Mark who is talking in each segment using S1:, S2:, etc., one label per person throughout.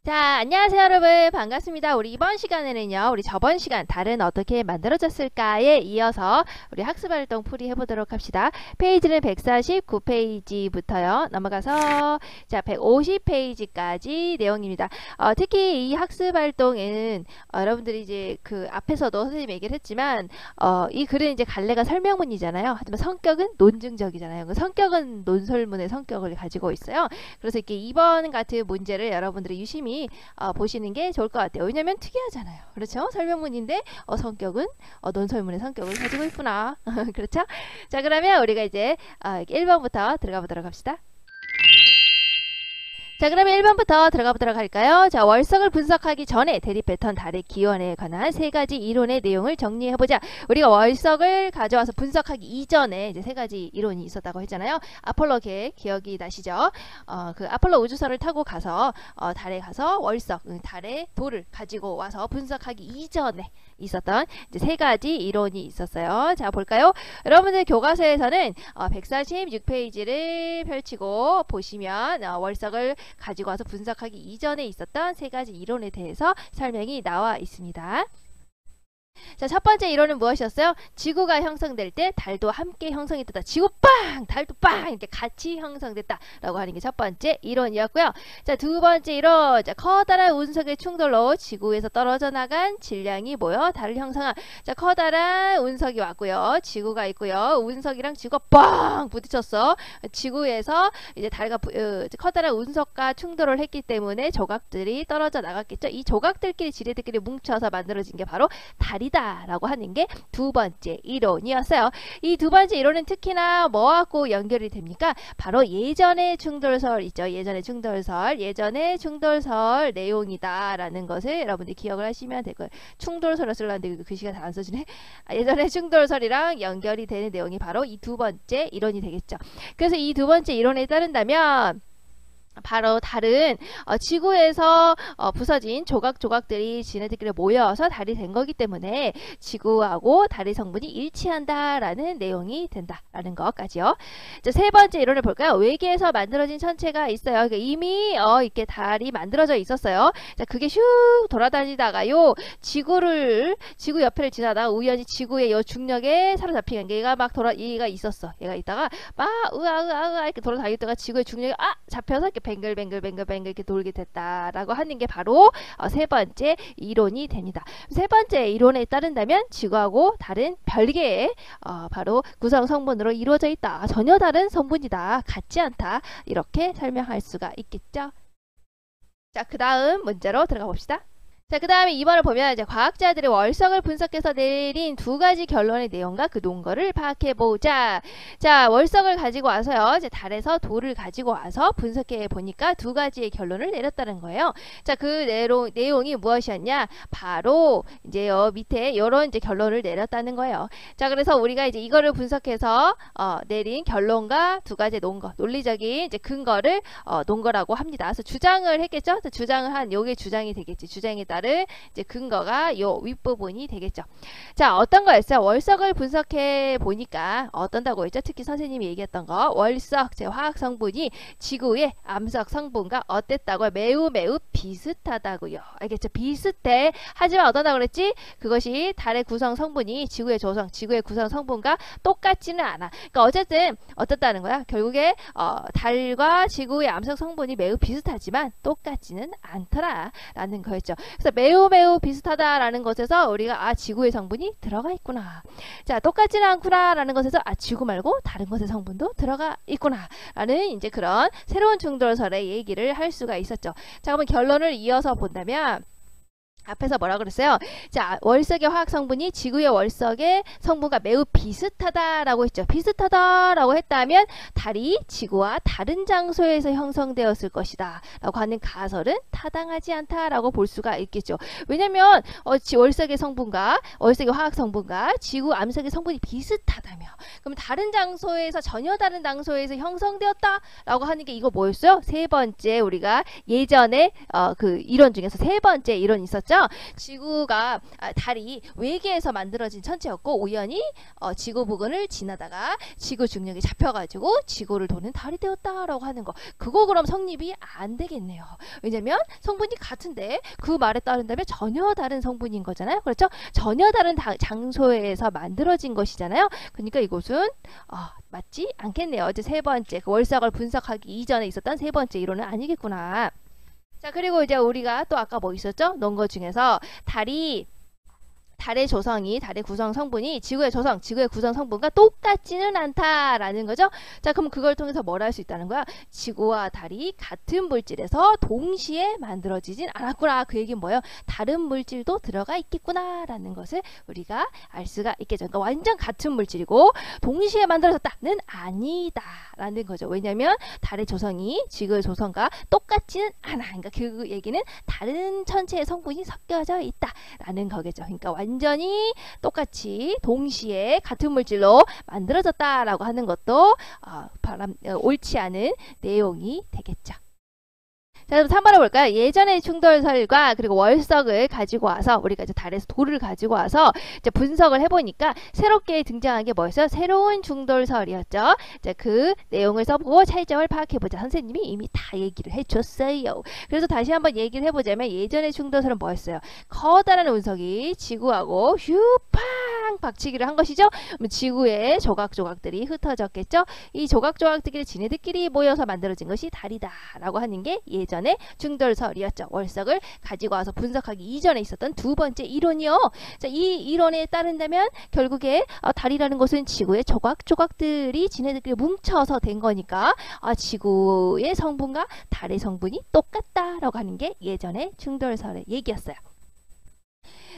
S1: 자, 안녕하세요 여러분. 반갑습니다. 우리 이번 시간에는요, 우리 저번 시간 달은 어떻게 만들어졌을까에 이어서 우리 학습활동 풀이 해보도록 합시다. 페이지는 149페이지부터요 넘어가서 자 150페이지까지 내용입니다. 특히 이 학습활동에는 여러분들이 이제 그 앞에서도 선생님이 얘기를 했지만 이 글은 이제 갈래가 설명문이잖아요. 하지만 성격은 논증적이잖아요. 그 성격은 논설문의 성격을 가지고 있어요. 그래서 이렇게 2번 같은 문제를 여러분들이 유심히 보시는 게 좋을 것 같아요. 왜냐면 특이하잖아요. 그렇죠? 설명문인데 성격은 논설문의 성격을 가지고 있구나. 그렇죠? 자, 그러면 우리가 이제 1번부터 들어가 보도록 합시다. 자, 그러면 1번부터 들어가 보도록 할까요? 자, 월석을 분석하기 전에 대립 패턴 달의 기원에 관한 세 가지 이론의 내용을 정리해보자. 우리가 월석을 가져와서 분석하기 이전에 이제 세 가지 이론이 있었다고 했잖아요. 아폴로 계획 기억이 나시죠? 그 아폴로 우주선을 타고 가서 달에 가서 월석, 달의 돌을 가지고 와서 분석하기 이전에 있었던 이제 세 가지 이론이 있었어요. 자, 볼까요? 여러분들 교과서에서는 146페이지를 펼치고 보시면 월석을 가지고 와서 분석하기 이전에 있었던 세 가지 이론에 대해서 설명이 나와 있습니다. 자, 첫 번째 이론은 무엇이었어요? 지구가 형성될 때 달도 함께 형성이 됐다. 지구 빵! 달도 빵! 이렇게 같이 형성됐다. 라고 하는 게 첫 번째 이론이었고요. 자, 두 번째 이론. 자, 커다란 운석의 충돌로 지구에서 떨어져 나간 질량이 모여 달을 형성한. 자, 커다란 운석이 왔고요. 지구가 있고요. 운석이랑 지구가 빵! 부딪혔어. 지구에서 이제 달과 커다란 운석과 충돌을 했기 때문에 조각들이 떨어져 나갔겠죠. 이 조각들끼리 지뢰들끼리 뭉쳐서 만들어진 게 바로 달이 라고 하는 게 두 번째 이론이었어요. 이 두 번째 이론은 특히나 뭐하고 연결이 됩니까? 바로 예전의 충돌설 있죠. 예전의 충돌설 내용이다 라는 것을 여러분들이 기억을 하시면 될 거예요. 충돌설을 쓰려는데 글씨가 다 안 써지네. 예전의 충돌설이랑 연결이 되는 내용이 바로 이 두 번째 이론이 되겠죠. 그래서 이 두 번째 이론에 따른다면 바로 달은 지구에서 부서진 조각들이 지네들끼리 모여서 달이 된 거기 때문에 지구하고 달의 성분이 일치한다라는 내용이 된다라는 것까지요. 자, 세 번째 이론을 볼까요? 외계에서 만들어진 천체가 있어요. 그러니까 이미 이렇게 달이 만들어져 있었어요. 자, 그게 슉 돌아다니다가요, 지구 옆에를 지나다가 우연히 지구의 요 중력에 사로잡힌 게 얘가 얘가 있었어. 얘가 있다가 막 으아 이렇게 돌아다니다가 지구의 중력에 잡혀서 이렇게 뱅글뱅글 이렇게 돌게 됐다라고 하는 게 바로 세 번째 이론이 됩니다. 세 번째 이론에 따른다면 지구하고 달은 별개의 바로 구성 성분으로 이루어져 있다. 전혀 다른 성분이다. 같지 않다. 이렇게 설명할 수가 있겠죠. 자, 그 다음 문제로 들어가 봅시다. 자, 그 다음에 2번을 보면 이제 과학자들이 월석을 분석해서 내린 두 가지 결론의 내용과 그 논거를 파악해보자. 자, 월석을 가지고 와서요, 이제 달에서 돌을 가지고 와서 분석해 보니까 두 가지의 결론을 내렸다는 거예요. 자, 그 내용이 무엇이었냐? 바로 이제 밑에 이런 이제 결론을 내렸다는 거예요. 자, 그래서 우리가 이제 이거를 분석해서 내린 결론과 두 가지 논거, 논리적인 이제 근거를 논거라고 합니다. 그래서 주장을 했겠죠? 주장을 한 요게 주장이 되겠지. 주장에 따른 이제 근거가 요 윗부분이 되겠죠. 자, 어떤 거였어요? 월석을 분석해 보니까 어떤다고 했죠? 특히 선생님이 얘기했던 거, 월석 제 화학 성분이 지구의 암석 성분과 어땠다고요? 매우 비슷하다고요. 알겠죠? 비슷해. 하지만 어떤다고 그랬지? 그것이 달의 구성 성분이 지구의 구성 성분과 똑같지는 않아. 그러니까 어쨌든 어떻다는 거야? 결국에 달과 지구의 암석 성분이 매우 비슷하지만 똑같지는 않더라라는 거였죠. 그래서 매우 비슷하다라는 것에서 우리가 지구의 성분이 들어가 있구나. 자, 똑같지는 않구나라는 것에서 지구 말고 다른 것의 성분도 들어가 있구나 라는 이제 그런 새로운 충돌설의 얘기를 할 수가 있었죠. 자, 그러면 결론을 이어서 본다면 앞에서 뭐라고 그랬어요? 자, 월석의 화학 성분이 지구의 월석의 성분과 매우 비슷하다라고 했죠. 비슷하다라고 했다면 달이 지구와 다른 장소에서 형성되었을 것이다 라고 하는 가설은 타당하지 않다라고 볼 수가 있겠죠. 왜냐면 월석의 화학 성분과 지구 암석의 성분이 비슷하다며, 그럼 다른 장소에서 전혀 다른 장소에서 형성되었다 라고 하는 게 이거 뭐였어요? 세 번째 우리가 예전에 그 이론 중에서 세 번째 이론이 있었죠. 그랬죠? 지구가 달이 외계에서 만들어진 천체였고 우연히 지구 부근을 지나다가 지구 중력이 잡혀가지고 지구를 도는 달이 되었다라고 하는 거. 그거 그럼 성립이 안 되겠네요. 왜냐면 성분이 같은데 그 말에 따른다면 전혀 다른 성분인 거잖아요. 그렇죠? 전혀 다른 장소에서 만들어진 것이잖아요. 그러니까 이곳은 맞지 않겠네요. 이제 세 번째 그 월석을 분석하기 이전에 있었던 세 번째 이론은 아니겠구나. 자, 그리고 이제 우리가 또 아까 뭐 있었죠? 논 것 중에서 달의 조성이, 달의 구성 성분이 지구의 구성 성분과 똑같지는 않다라는 거죠. 자, 그럼 그걸 통해서 뭘 할 수 있다는 거야? 지구와 달이 같은 물질에서 동시에 만들어지진 않았구나. 그 얘기는 뭐예요? 다른 물질도 들어가 있겠구나라는 것을 우리가 알 수가 있겠죠. 그러니까 완전 같은 물질이고 동시에 만들어졌다는 아니다라는 거죠. 왜냐하면 달의 조성이 지구의 조성과 똑같지는 않아. 그러니까 그 얘기는 다른 천체의 성분이 섞여져 있다라는 거겠죠. 그러니까 완전히 똑같이 동시에 같은 물질로 만들어졌다라고 하는 것도 옳지 않은 내용이 되겠죠. 자, 그럼 3번을 볼까요? 예전의 충돌설과 그리고 월석을 가지고 와서 우리가 이제 달에서 돌을 가지고 와서 이제 분석을 해보니까 새롭게 등장한 게 뭐였어요? 새로운 충돌설이었죠. 자, 그 내용을 써보고 차이점을 파악해보자. 선생님이 이미 다 얘기를 해줬어요. 그래서 다시 한번 얘기를 해보자면 예전의 충돌설은 뭐였어요? 커다란 운석이 지구하고 휴팡 박치기를 한 것이죠. 그럼 지구에 조각조각들이 흩어졌겠죠. 이 조각조각들이 지네들끼리 모여서 만들어진 것이 달이다 라고 하는 게 예전의 충돌설이었죠. 월석을 가지고 와서 분석하기 이전에 있었던 두 번째 이론이요. 자, 이 이론에 따른다면 결국에 달이라는 것은 지구의 조각조각들이 지네들끼리 뭉쳐서 된 거니까 지구의 성분과 달의 성분이 똑같다라고 하는 게 예전의 충돌설의 얘기였어요.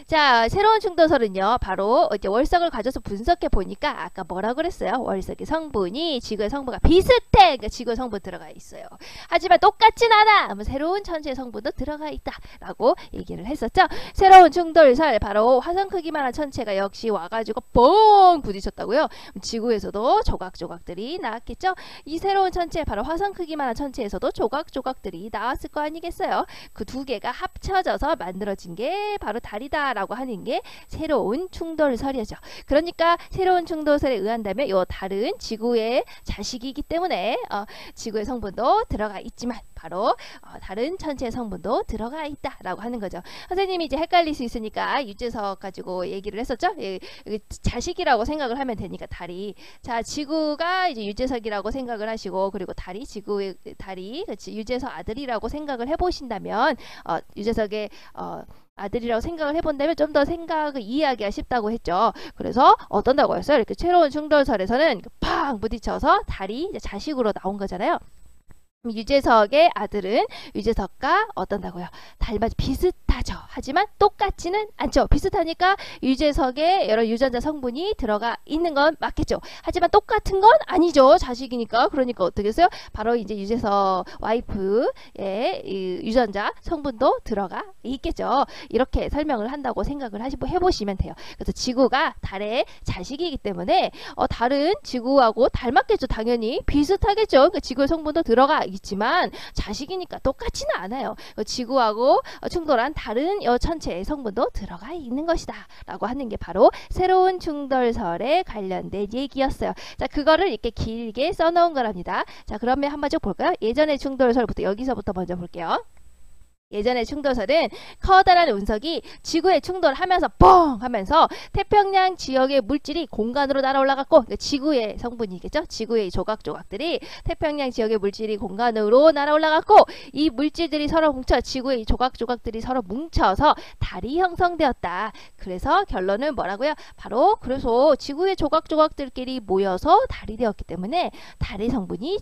S1: 자, 새로운 충돌설은요, 바로 이제 월석을 가져서 분석해 보니까 아까 뭐라고 그랬어요? 월석의 성분이 지구의 성분과 비슷해. 그러니까 지구의 성분 들어가 있어요. 하지만 똑같진 않아. 새로운 천체의 성분도 들어가 있다라고 얘기를 했었죠. 새로운 충돌설, 바로 화성 크기만한 천체가 역시 와가지고 뻥 부딪혔다고요. 지구에서도 조각조각들이 나왔겠죠. 이 새로운 천체, 바로 화성 크기만한 천체에서도 조각조각들이 나왔을 거 아니겠어요. 그 두 개가 합쳐져서 만들어진 게 바로 달이다 라고 하는 게 새로운 충돌설이죠. 그러니까 새로운 충돌설에 의한다면 이 달은 지구의 자식이기 때문에 지구의 성분도 들어가 있지만 바로 다른 천체의 성분도 들어가 있다라고 하는 거죠. 선생님이 이제 헷갈릴 수 있으니까 유재석 가지고 얘기를 했었죠. 예, 자식이라고 생각을 하면 되니까 달이, 자, 지구가 이제 유재석이라고 생각을 하시고, 그리고 달이 유재석 아들이라고 생각을 해보신다면 유재석의 아들이라고 생각을 해본다면 좀 더 생각을 이해하기가 쉽다고 했죠. 그래서 어떤다고 했어요? 이렇게 새로운 충돌설에서는 팡 부딪혀서 달이 이제 자식으로 나온 거잖아요. 유재석의 아들은 유재석과 어떤다고요? 달맞이 비슷하죠. 하지만 똑같지는 않죠. 비슷하니까 유재석의 여러 유전자 성분이 들어가 있는 건 맞겠죠. 하지만 똑같은 건 아니죠. 자식이니까. 그러니까 어떻게 했어요? 바로 이제 유재석 와이프의 유전자 성분도 들어가 있겠죠. 이렇게 설명을 한다고 생각을 해보시면 돼요. 그래서 지구가 달의 자식이기 때문에 달은 지구하고 닮았겠죠. 당연히 비슷하겠죠. 그러니까 지구의 성분도 들어가 있지만 자식이니까 똑같지는 않아요. 지구하고 충돌한 다른 천체의 성분도 들어가 있는 것이다 라고 하는 게 바로 새로운 충돌설에 관련된 얘기였어요. 자, 그거를 이렇게 길게 써놓은 거랍니다. 자, 그러면 한번 쭉 볼까요? 예전의 충돌설부터, 여기서부터 먼저 볼게요. 예전의 충돌설은 커다란 운석이 지구에 충돌하면서 뻥 하면서 태평양 지역의 물질이 공간으로 날아올라갔고, 그러니까 지구의 성분이겠죠. 지구의 조각조각들이 태평양 지역의 물질이 공간으로 날아올라갔고, 이 물질들이 서로 뭉쳐, 지구의 조각조각들이 서로 뭉쳐서 달이 형성되었다. 그래서 결론은 뭐라고요? 바로 그래서 지구의 조각조각들끼리 모여서 달이 되었기 때문에 달의 성분이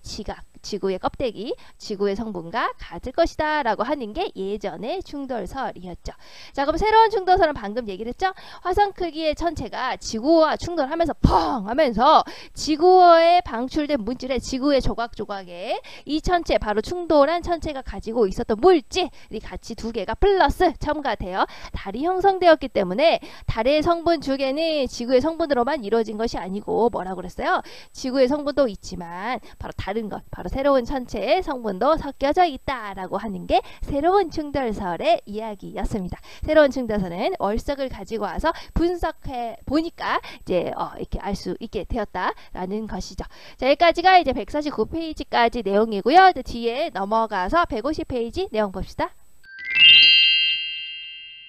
S1: 지구의 껍데기, 지구의 성분과 같을 것이다 라고 하는 게 예전의 충돌설이었죠. 자, 그럼 새로운 충돌설은 방금 얘기를 했죠. 화성 크기의 천체가 지구와 충돌하면서 펑 하면서 지구에 방출된 물질에, 지구의 조각조각에 이 천체, 바로 충돌한 천체가 가지고 있었던 물질이 같이 두 개가 플러스 첨가되어 달이 형성되었기 때문에 달의 성분 두 개는 지구의 성분으로만 이루어진 것이 아니고 뭐라고 그랬어요? 지구의 성분도 있지만 바로 다른 것, 바로 새로운 천체의 성분도 섞여져 있다라고 하는 게 새로운 충돌설의 이야기였습니다. 새로운 충돌설은 월석을 가지고 와서 분석해 보니까 이제 이렇게 알 수 있게 되었다라는 것이죠. 자, 여기까지가 이제 149페이지까지 내용이고요. 이제 뒤에 넘어가서 150페이지 내용 봅시다.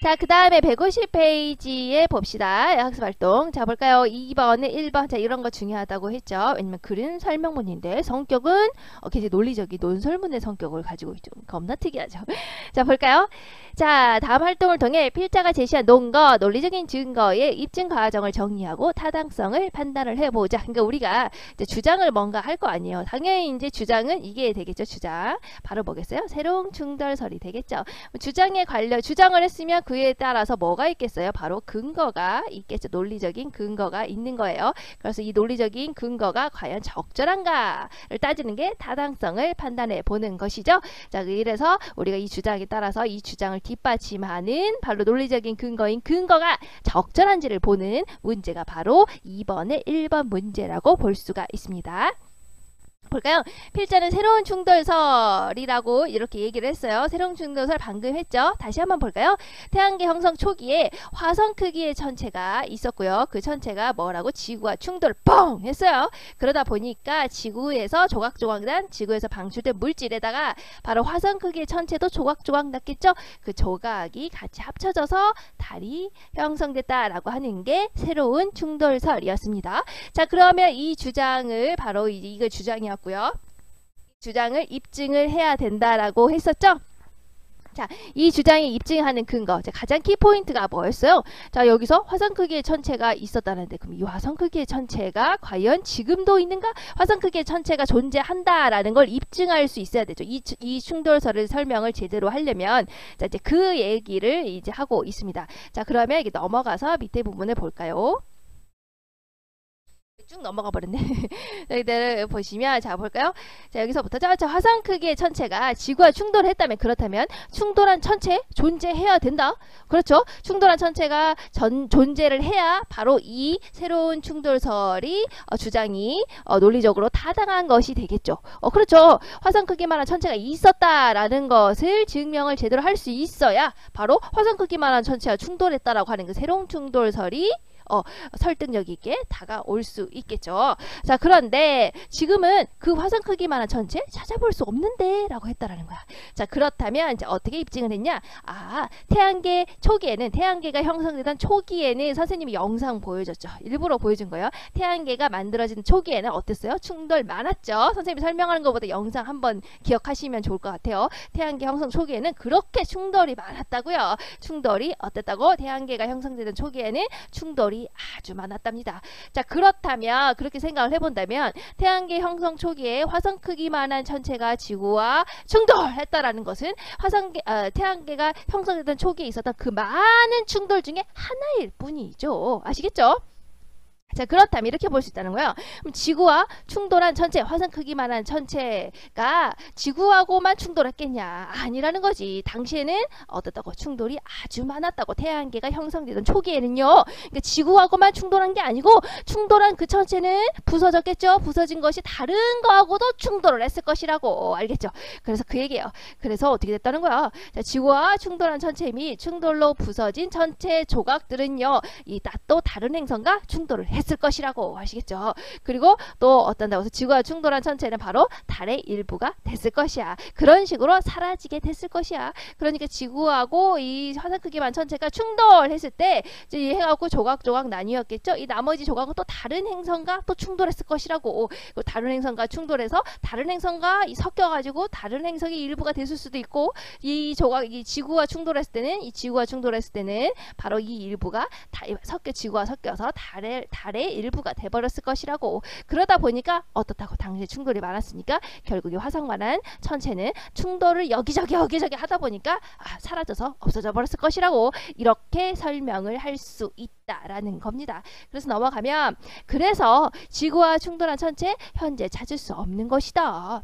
S1: 자, 그 다음에 150페이지에 봅시다. 학습활동. 자, 볼까요? 2번에 1번. 자, 이런 거 중요하다고 했죠. 왜냐면 글은 설명문인데 성격은 굉장히 논리적인 논설문의 성격을 가지고 있죠. 겁나 특이하죠. 자, 볼까요? 자, 다음 활동을 통해 필자가 제시한 논거, 논리적인 증거의 입증 과정을 정리하고 타당성을 판단을 해보자. 그러니까 우리가 이제 주장을 뭔가 할 거 아니에요. 당연히 이제 주장은 이게 되겠죠. 주장. 바로 뭐겠어요? 새로운 충돌설이 되겠죠. 주장을 했으면 그에 따라서 뭐가 있겠어요? 바로 근거가 있겠죠. 논리적인 근거가 있는 거예요. 그래서 이 논리적인 근거가 과연 적절한가를 따지는 게 타당성을 판단해 보는 것이죠. 자, 이래서 우리가 이 주장에 따라서 이 주장을 뒷받침하는 바로 논리적인 근거인 근거가 적절한지를 보는 문제가 바로 2번의 1번 문제라고 볼 수가 있습니다. 볼까요? 필자는 새로운 충돌설이라고 이렇게 얘기를 했어요. 새로운 충돌설 방금 했죠. 다시 한번 볼까요? 태양계 형성 초기에 화성 크기의 천체가 있었고요. 그 천체가 뭐라고? 지구와 충돌 뻥 했어요. 그러다 보니까 지구에서 조각조각 난 지구에서 방출된 물질에다가 바로 화성 크기의 천체도 조각조각 났겠죠. 그 조각이 같이 합쳐져서 달이 형성됐다라고 하는 게 새로운 충돌설이었습니다. 자, 그러면 이 주장을 바로 이거 주장이었고요. 주장을 입증을 해야 된다라고 했었죠. 자, 이 주장이 입증하는 근거, 가장 키포인트가 뭐였어요? 자, 여기서 화성 크기의 천체가 있었다는데 그럼 이 화성 크기의 천체가 과연 지금도 있는가? 화성 크기의 천체가 존재한다라는 걸 입증할 수 있어야 되죠. 이 충돌설을 설명을 제대로 하려면 자, 이제 그 얘기를 이제 하고 있습니다. 자, 그러면 이게 넘어가서 밑에 부분을 볼까요? 쭉 넘어가 버렸네. 여기를 보시면 자 볼까요? 자, 여기서부터 자 화성 크기의 천체가 지구와 충돌했다면 그렇다면 충돌한 천체 존재해야 된다. 그렇죠? 충돌한 천체가 존재를 해야 바로 이 새로운 충돌설이 주장이 논리적으로 타당한 것이 되겠죠. 그렇죠. 화성 크기만한 천체가 있었다라는 것을 증명을 제대로 할 수 있어야 바로 화성 크기만한 천체와 충돌했다라고 하는 그 새로운 충돌설이 설득력 있게 다가올 수 있겠죠. 자, 그런데 지금은 그 화성 크기만한 천체 찾아볼 수 없는데 라고 했다라는 거야. 자, 그렇다면 이제 어떻게 입증을 했냐? 태양계 초기에는 태양계가 형성되던 초기에는 선생님이 영상 보여줬죠. 일부러 보여준 거예요. 태양계가 만들어진 초기에는 어땠어요? 충돌 많았죠. 선생님이 설명하는 것보다 영상 한번 기억하시면 좋을 것 같아요. 태양계 형성 초기에는 그렇게 충돌이 많았다고요. 충돌이 어땠다고? 태양계가 형성되던 초기에는 충돌이 아주 많았답니다. 자, 그렇다면 그렇게 생각을 해본다면 태양계 형성 초기에 화성 크기만한 천체가 지구와 충돌했다라는 것은 태양계가 형성되던 초기에 있었던 그 많은 충돌 중에 하나일 뿐이죠. 아시겠죠? 자, 그렇다면 이렇게 볼 수 있다는 거예요. 그럼 지구와 충돌한 천체, 화성 크기만한 천체가 지구하고만 충돌했겠냐? 아니라는 거지. 당시에는 어떻다고? 충돌이 아주 많았다고. 태양계가 형성되던 초기에는요. 그러니까 지구하고만 충돌한 게 아니고 충돌한 그 천체는 부서졌겠죠. 부서진 것이 다른 거하고도 충돌을 했을 것이라고. 알겠죠? 그래서 그 얘기예요. 그래서 어떻게 됐다는 거야? 자, 지구와 충돌한 천체 및 충돌로 부서진 천체 조각들은요. 또 다른 행성과 충돌을 했을 것이라고 하시겠죠. 그리고 또 어떤다고 해서 지구와 충돌한 천체는 바로 달의 일부가 됐을 것이야. 그런 식으로 사라지게 됐을 것이야. 그러니까 지구하고 이 화성 크기만 천체가 충돌했을 때 이제 해갖고 조각조각 나뉘었겠죠. 이 나머지 조각은 또 다른 행성과 또 충돌했을 것이라고. 다른 행성과 충돌해서 다른 행성과 섞여가지고 다른 행성의 일부가 됐을 수도 있고 이 지구와 충돌했을 때는 바로 이 일부가 지구와 섞여서 달의 일부가 돼버렸을 것이라고. 그러다 보니까 어떻다고? 당시에 충돌이 많았으니까 결국에 화성만한 천체는 충돌을 여기저기 하다 보니까 사라져서 없어져 버렸을 것이라고. 이렇게 설명을 할 수 있다라는 겁니다. 그래서 넘어가면 그래서 지구와 충돌한 천체 현재 찾을 수 없는 것이다.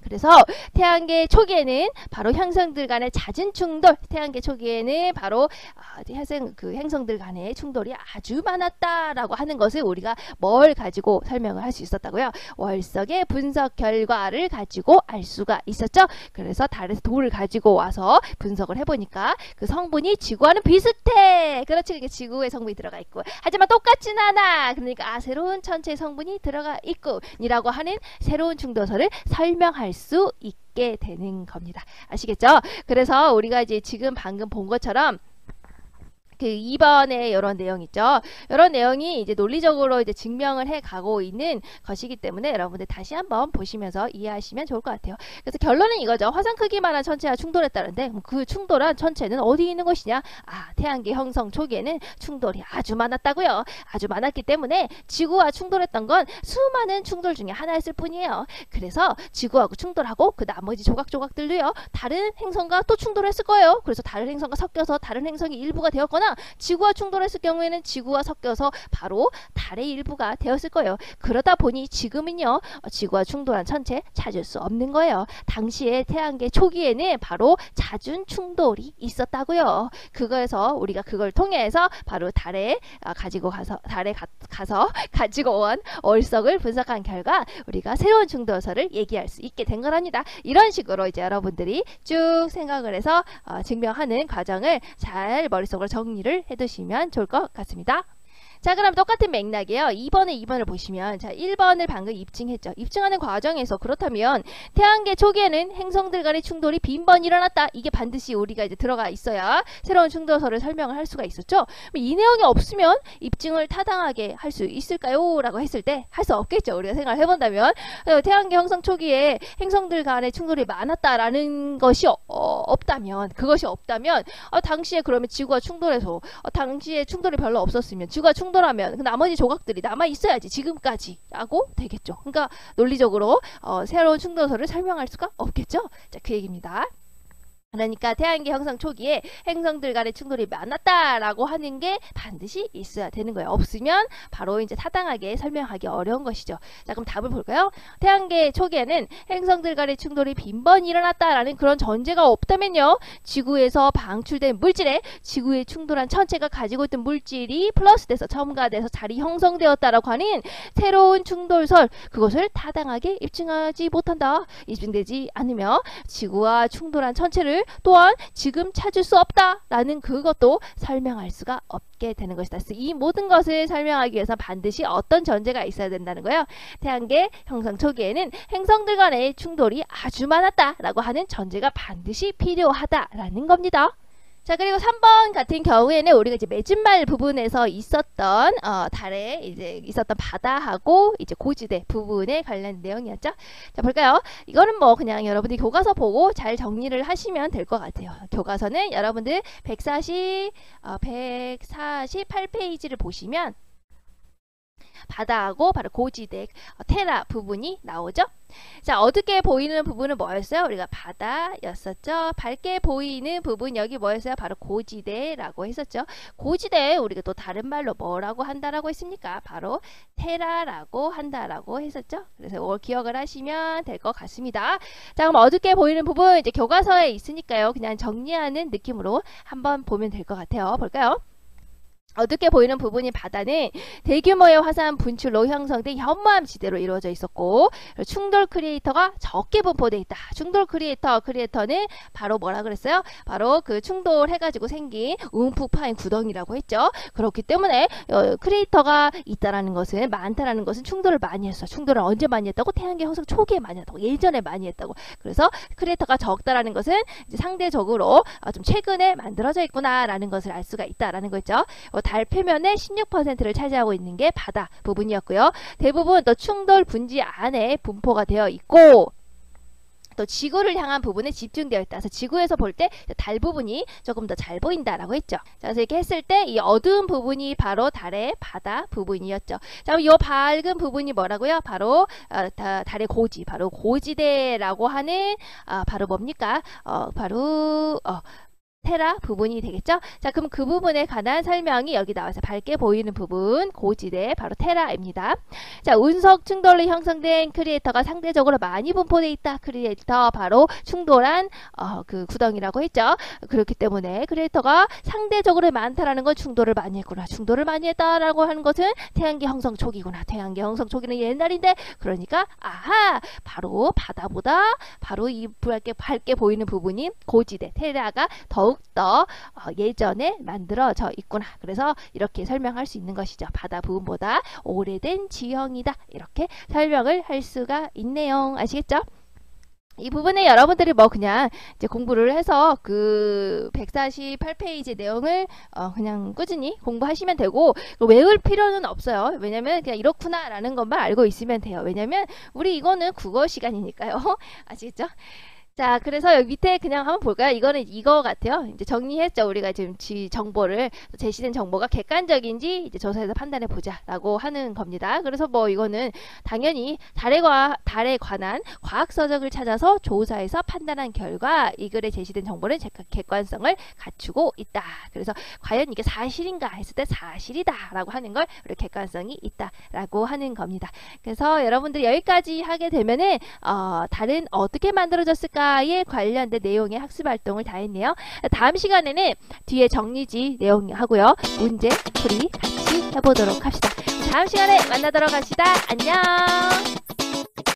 S1: 그래서 태양계 초기에는 바로 행성들 간의 잦은 충돌, 태양계 초기에는 바로 행성들 간의 충돌이 아주 많았다라고 하는 것을 우리가 뭘 가지고 설명을 할 수 있었다고요? 월석의 분석 결과를 가지고 알 수가 있었죠. 그래서 달에서 돌을 가지고 와서 분석을 해보니까 그 성분이 지구와는 비슷해. 그렇지, 그게 지구의 성분이 들어가 있고, 하지만 똑같진 않아. 그러니까 새로운 천체 성분이 들어가 있고 이라고 하는 새로운 충돌설을 설명할 수 있게 되는 겁니다. 아시겠죠? 그래서 우리가 이제 지금 방금 본 것처럼 그 2번에 이런 내용 있죠. 이런 내용이 이제 논리적으로 이제 증명을 해 가고 있는 것이기 때문에 여러분들 다시 한번 보시면서 이해하시면 좋을 것 같아요. 그래서 결론은 이거죠. 화산 크기만한 천체와 충돌했다는데 그 충돌한 천체는 어디 있는 것이냐? 태양계 형성 초기에는 충돌이 아주 많았다고요. 아주 많았기 때문에 지구와 충돌했던 건 수많은 충돌 중에 하나였을 뿐이에요. 그래서 지구하고 충돌하고 그 나머지 조각조각들도요. 다른 행성과 또 충돌했을 거예요. 그래서 다른 행성과 섞여서 다른 행성이 일부가 되었거나 지구와 충돌했을 경우에는 지구와 섞여서 바로 달의 일부가 되었을 거예요. 그러다 보니 지금은요, 지구와 충돌한 천체 찾을 수 없는 거예요. 당시에 태양계 초기에는 바로 잦은 충돌이 있었다고요. 그거에서 우리가 그걸 통해서 바로 달에 가서 가지고 온 월석을 분석한 결과 우리가 새로운 충돌설을 얘기할 수 있게 된 거랍니다. 이런 식으로 이제 여러분들이 쭉 생각을 해서 증명하는 과정을 잘 머릿속으로 정리를 해두시면 좋을 것 같습니다. 자, 그럼 똑같은 맥락이에요. 2번을 보시면, 자, 1번을 방금 입증했죠. 입증하는 과정에서 그렇다면 태양계 초기에는 행성들 간의 충돌이 빈번히 일어났다. 이게 반드시 우리가 이제 들어가 있어야 새로운 충돌설을 설명을 할 수가 있었죠. 이 내용이 없으면 입증을 타당하게 할 수 있을까요? 라고 했을 때 할 수 없겠죠. 우리가 생각을 해본다면 태양계 형성 초기에 행성들 간의 충돌이 많았다라는 것이 없다면, 그것이 없다면 당시에 그러면 지구가 충돌해서 당시에 충돌이 별로 없었으면 지구가 충돌하면 그 나머지 조각들이 남아 있어야지 지금까지 라고 되겠죠. 그러니까 논리적으로 새로운 충돌설을 설명할 수가 없겠죠. 자, 그 얘기입니다. 그러니까 태양계 형성 초기에 행성들 간의 충돌이 많았다라고 하는 게 반드시 있어야 되는 거예요. 없으면 바로 이제 타당하게 설명하기 어려운 것이죠. 자, 그럼 답을 볼까요? 태양계 초기에는 행성들 간의 충돌이 빈번히 일어났다라는 그런 전제가 없다면요, 지구에서 방출된 물질에 지구에 충돌한 천체가 가지고 있던 물질이 플러스돼서 첨가돼서 자리 형성되었다라고 하는 새로운 충돌설, 그것을 타당하게 입증하지 못한다. 입증되지 않으며 지구와 충돌한 천체를 또한 지금 찾을 수 없다라는 그것도 설명할 수가 없게 되는 것이다. 그래서 이 모든 것을 설명하기 위해서 반드시 어떤 전제가 있어야 된다는 거예요. 태양계 형성 초기에는 행성들 간의 충돌이 아주 많았다라고 하는 전제가 반드시 필요하다라는 겁니다. 자, 그리고 3번 같은 경우에는 우리가 이제 맺은말 부분에서 있었던 달에 이제 있었던 바다하고 이제 고지대 부분에 관련된 내용이었죠. 자, 볼까요? 이거는 뭐 그냥 여러분들이 교과서 보고 잘 정리를 하시면 될 것 같아요. 교과서는 여러분들 148페이지를 보시면 바다하고 바로 고지대 테라 부분이 나오죠. 자, 어둡게 보이는 부분은 뭐였어요? 우리가 바다였었죠. 밝게 보이는 부분 여기 뭐였어요? 바로 고지대라고 했었죠. 고지대 우리가 또 다른 말로 뭐라고 한다라고 했습니까? 바로 테라라고 한다라고 했었죠. 그래서 이걸 기억을 하시면 될 것 같습니다. 자, 그럼 어둡게 보이는 부분 이제 교과서에 있으니까요. 그냥 정리하는 느낌으로 한번 보면 될 것 같아요. 볼까요? 어둡게 보이는 부분이 바다는 대규모의 화산 분출로 형성된 현무암 지대로 이루어져 있었고, 충돌 크리에이터가 적게 분포되어 있다. 충돌 크리에이터는 바로 뭐라 그랬어요? 바로 그 충돌해가지고 생긴 움푹 파인 구덩이라고 했죠. 그렇기 때문에 크리에이터가 있다라는 것은, 많다라는 것은 충돌을 많이 했어. 충돌을 언제 많이 했다고? 태양계 형성 초기에 많이 했다고. 예전에 많이 했다고. 그래서 크리에이터가 적다라는 것은 이제 상대적으로 좀 최근에 만들어져 있구나라는 것을 알 수가 있다라는 거죠. 달 표면의 16%를 차지하고 있는 게 바다 부분이었고요. 대부분 또 충돌 분지 안에 분포가 되어 있고, 또 지구를 향한 부분에 집중되어 있다. 그래서 지구에서 볼 때 달 부분이 조금 더 잘 보인다라고 했죠. 자, 그래서 이렇게 했을 때 이 어두운 부분이 바로 달의 바다 부분이었죠. 자, 이 밝은 부분이 뭐라고요? 바로 달의 고지, 바로 고지대라고 하는 바로 뭡니까? 바로 테라 부분이 되겠죠. 자, 그럼 그 부분에 관한 설명이 여기 나와서 밝게 보이는 부분 고지대 바로 테라입니다. 자, 운석 충돌로 형성된 크리에이터가 상대적으로 많이 분포되어 있다. 크리에이터 바로 충돌한 그 구덩이라고 했죠. 그렇기 때문에 크리에이터가 상대적으로 많다라는 건 충돌을 많이 했구나. 충돌을 많이 했다라고 하는 것은 태양계 형성 초기구나. 태양계 형성 초기는 옛날인데 그러니까 아하 바로 바다보다 바로 이 밝게 보이는 부분이 고지대 테라가 더욱더 예전에 만들어져 있구나. 그래서 이렇게 설명할 수 있는 것이죠. 바다 부분보다 오래된 지형이다. 이렇게 설명을 할 수가 있네요. 아시겠죠? 이 부분에 여러분들이 뭐 그냥 이제 공부를 해서 그 148페이지 내용을 그냥 꾸준히 공부하시면 되고 외울 필요는 없어요. 왜냐면 그냥 이렇구나 라는 것만 알고 있으면 돼요. 왜냐면 우리 이거는 국어 시간이니까요. 아시겠죠? 자, 그래서 여기 밑에 그냥 한번 볼까요? 이거는 이거 같아요. 이제 정리했죠. 우리가 지금 정보를 제시된 정보가 객관적인지 이제 조사해서 판단해 보자라고 하는 겁니다. 그래서 뭐 이거는 당연히 달에 관한 과학 서적을 찾아서 조사해서 판단한 결과 이 글에 제시된 정보는 객관성을 갖추고 있다. 그래서 과연 이게 사실인가 했을 때 사실이다라고 하는 걸 우리 객관성이 있다라고 하는 겁니다. 그래서 여러분들이 여기까지 하게 되면은 달은 어떻게 만들어졌을까? 에 관련된 내용의 학습 활동을 다 했네요. 다음 시간에는 뒤에 정리지 내용 하고요. 문제 풀이 같이 해보도록 합시다. 다음 시간에 만나도록 합시다. 안녕.